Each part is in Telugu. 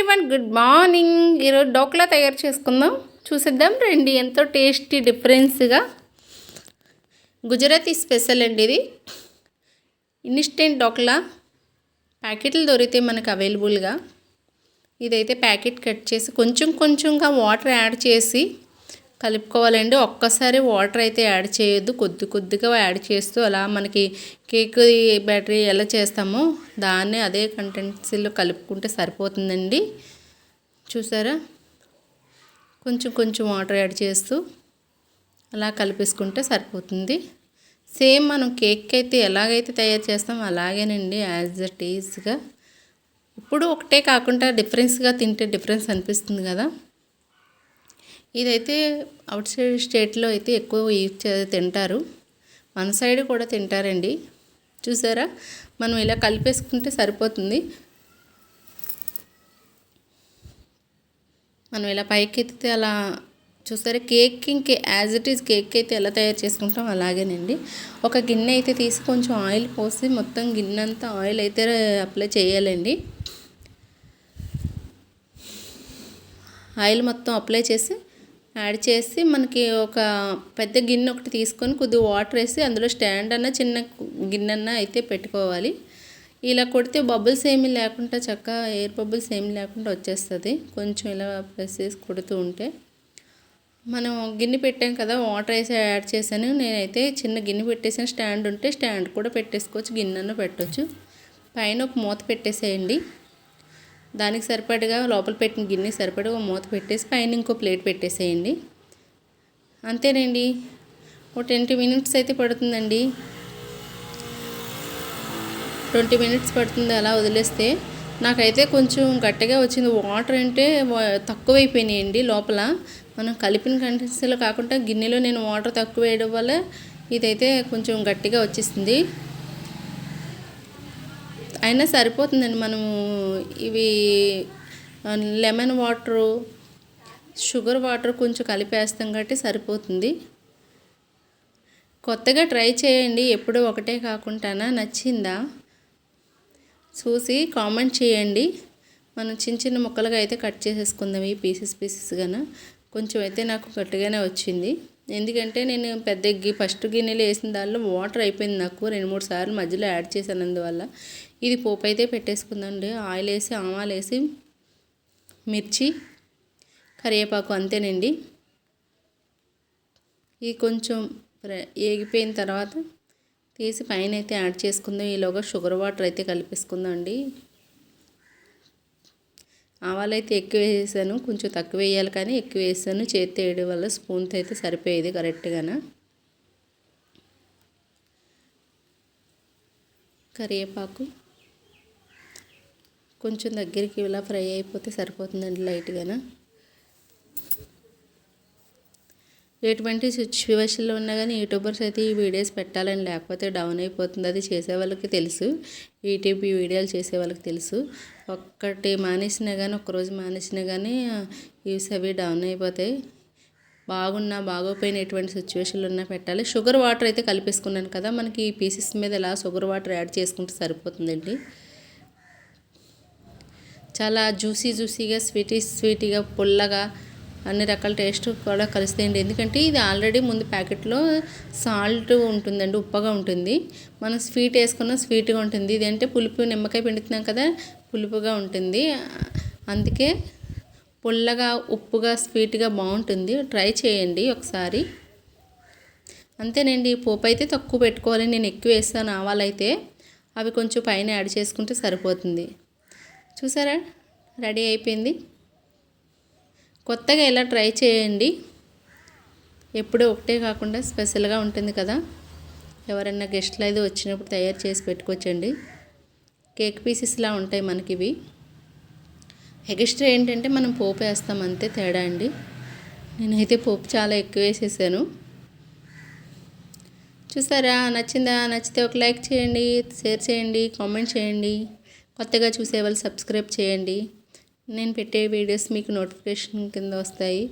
Everyone, good morning. ఈరోజు డోక్లా తయారు చేసుకుందాం, చూసేద్దాం రండి. ఎంతో టేస్టీ డిఫరెన్స్గా గుజరాతీ స్పెషల్ అండి ఇది. ఇన్స్టెంట్ డోక్లా ప్యాకెట్లు దొరికితే మనకు అవైలబుల్గా. ఇదైతే ప్యాకెట్ కట్ చేసి కొంచెం కొంచెంగా వాటర్ యాడ్ చేసి కలుపుకోవాలండి. ఒక్కసారి వాటర్ అయితే యాడ్ చేయొద్దు, కొద్ది కొద్దిగా యాడ్ చేస్తూ అలా మనకి కేక్ బ్యాటరీ ఎలా చేస్తామో దాన్ని అదే కంటెన్సీలో కలుపుకుంటే సరిపోతుందండి. చూసారా, కొంచెం కొంచెం వాటర్ యాడ్ చేస్తూ అలా కలిపేసుకుంటే సరిపోతుంది. సేమ్ మనం కేక్ అయితే ఎలాగైతే తయారు చేస్తామో అలాగేనండి, యాజ్ ఇట్ ఈజ్గా. ఇప్పుడు ఒకటే కాకుండా డిఫరెన్స్గా తింటే డిఫరెన్స్ అనిపిస్తుంది కదా. ఇదైతే అవుట్ సైడ్ స్టేట్లో అయితే ఎక్కువ తింటారు, మన సైడ్ కూడా తింటారండి. చూసారా, మనం ఇలా కలిపేసుకుంటే సరిపోతుంది. మనం ఇలా పైకి ఎత్తితే అలా చూసారా, కేక్ ఇంకే యాజ్ ఇట్ ఈజ్ కేక్ అయితే ఎలా తయారు చేసుకుంటాం అలాగేనండి. ఒక గిన్నె అయితే తీసి కొంచెం ఆయిల్ పోసి మొత్తం గిన్నె అంతా ఆయిల్ అయితే అప్లై చేయాలండి. ఆయిల్ మొత్తం అప్లై చేసి యాడ్ చేసి మనకి ఒక పెద్ద గిన్నె ఒకటి తీసుకొని కొద్దిగా వాటర్ వేసి అందులో స్టాండ్ అన్న చిన్న గిన్నె అన్న అయితే పెట్టుకోవాలి. ఇలా కొడితే బబుల్స్ ఏమీ లేకుండా చక్కగా ఎయిర్ బబుల్స్ ఏమీ లేకుండా వచ్చేస్తుంది. కొంచెం ఇలా ప్రెస్ చేసి కొడుతూ ఉంటే మనం గిన్నె పెట్టాం కదా, వాటర్ వేసి యాడ్ చేశాను. నేనైతే చిన్న గిన్నె పెట్టేసాను. స్టాండ్ ఉంటే స్టాండ్ కూడా పెట్టేసుకోవచ్చు, గిన్నె అన్న పెట్టవచ్చు. పైన ఒక మూత పెట్టేసేయండి. దానికి సరిపడగా లోపల పెట్టిన గిన్నె సరిపడగా మూత పెట్టేసి పైన ఇంకో ప్లేట్ పెట్టేసేయండి. అంతేనండి, ఒక 20 మినిట్స్ అయితే పడుతుందండి. 20 మినిట్స్ పడుతుంది అలా వదిలేస్తే. నాకైతే కొంచెం గట్టిగా వచ్చింది, వాటర్ అంటే తక్కువైపోయినాయండి లోపల. మనం కలిపిన కంటెన్సీలో కాకుండా గిన్నెలో నేను వాటర్ తక్కువ వేయడం వల్ల ఇదైతే కొంచెం గట్టిగా వచ్చేసింది. అయినా సరిపోతుందండి. మనము ఇవి లెమన్ వాటరు, షుగర్ వాటర్ కొంచెం కలిపేస్తాం కాబట్టి సరిపోతుంది. కొత్తగా ట్రై చేయండి, ఎప్పుడూ ఒకటే కాకుండా. నచ్చిందా చూసి కామెంట్ చేయండి. మనం చిన్న చిన్న ముక్కలుగా అయితే కట్ చేసేసుకుందాం, ఈ పీసెస్గాను. కొంచెం అయితే నాకు గట్టిగానే వచ్చింది, ఎందుకంటే నేను పెద్ద ఫస్ట్ గిన్నెలో వేసిన దానిలో వాటర్ అయిపోయింది నాకు. 2-3 సార్లు మధ్యలో యాడ్ చేశాను, అందువల్ల. ఇది పోపు అయితే పెట్టేసుకుందండి. ఆయిల్ వేసి, ఆవాలు వేసి, మిర్చి, కరివేపాకు, అంతేనండి. ఇది కొంచెం ఏగిపోయిన తర్వాత తీసి పైన అయితే యాడ్ చేసుకుందాం. ఈలోగా షుగర్ వాటర్ అయితే కలిపేసుకుందాం అండి. ఆవాలు అయితే ఎక్కువ వేసాను, కొంచెం తక్కువ వేయాలి కానీ ఎక్కువ వేసాను. చేతి వేయడం వల్ల స్పూన్తో అయితే సరిపోయేది కరెక్ట్గానే. కరివేపాకు కొంచెం దగ్గరికి ఇలా ఫ్రై అయిపోతే సరిపోతుందండి లైట్గానే. ఎటువంటి సిచ్యువేషన్లో ఉన్నా కానీ యూట్యూబర్స్ అయితే ఈ వీడియోస్ పెట్టాలని, లేకపోతే డౌన్ అయిపోతుంది. అది చేసే వాళ్ళకి తెలుసు, యూట్యూబ్ వీడియోలు చేసే వాళ్ళకి తెలుసు. ఒక్కటి మానేసినా కానీ, ఒక్కరోజు మానేసినా కానీ వ్యూస్ అవి డౌన్ అయిపోతాయి. బాగున్నా బాగోపోయిన ఎటువంటి సిచ్యువేషన్లో ఉన్నా పెట్టాలి. షుగర్ వాటర్ అయితే కలిపేసుకున్నాను కదా, మనకి ఈ పీసెస్ మీద ఇలా షుగర్ వాటర్ యాడ్ చేసుకుంటే సరిపోతుందండి. చాలా జ్యూసీగా, స్వీటీగా, పుల్లగా అన్ని రకాల టేస్ట్ కూడా కలుస్తాయండి. ఎందుకంటే ఇది ఆల్రెడీ ముందు ప్యాకెట్లో సాల్ట్ ఉంటుందండి, ఉప్పగా ఉంటుంది. మనం స్వీట్ వేసుకున్న స్వీట్గా ఉంటుంది. ఇదంటే పులుపు, నిమ్మకాయ పిండుతున్నాం కదా, పులుపుగా ఉంటుంది. అందుకే పుల్లగా, ఉప్పుగా, స్వీట్గా బాగుంటుంది. ట్రై చేయండి ఒకసారి. అంతేనండి, పోపు అయితే తక్కువ పెట్టుకోవాలి. నేను ఎక్కువ వేస్తాను ఆవాలైతే, అవి కొంచెం పైన యాడ్ చేసుకుంటే సరిపోతుంది. చూసారా, రెడీ అయిపోయింది. కొత్తగా ఇలా ట్రై చేయండి, ఎప్పుడూ ఒకటే కాకుండా స్పెషల్గా ఉంటుంది కదా. ఎవరైనా గెస్ట్లు అయితే వచ్చినప్పుడు తయారు చేసి పెట్టుకోవచ్చండి. కేక్ పీసెస్లా ఉంటాయి మనకి ఇవి. ఎక్స్ట్రా ఏంటంటే మనం పోపు వేస్తాం, అంతే తేడా అండి. నేనైతే పోపు చాలా ఎక్కువ వేసేసాను. చూసారా, నచ్చిందా? నచ్చితే ఒక లైక్ చేయండి, షేర్ చేయండి, కామెంట్ చేయండి. కొత్తగా చూసే వాళ్ళు సబ్స్క్రైబ్ చేయండి. నేను పెట్టే వీడియోస్ మీకు నోటిఫికేషన్ కింద వస్తాయి.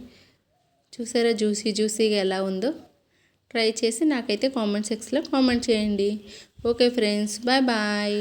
చూసారా జ్యూసీగా ఎలా ఉందో. ట్రై చేసి నాకైతే కామెంట్ సెక్షన్లో కామెంట్ చేయండి. Okay friends, bye.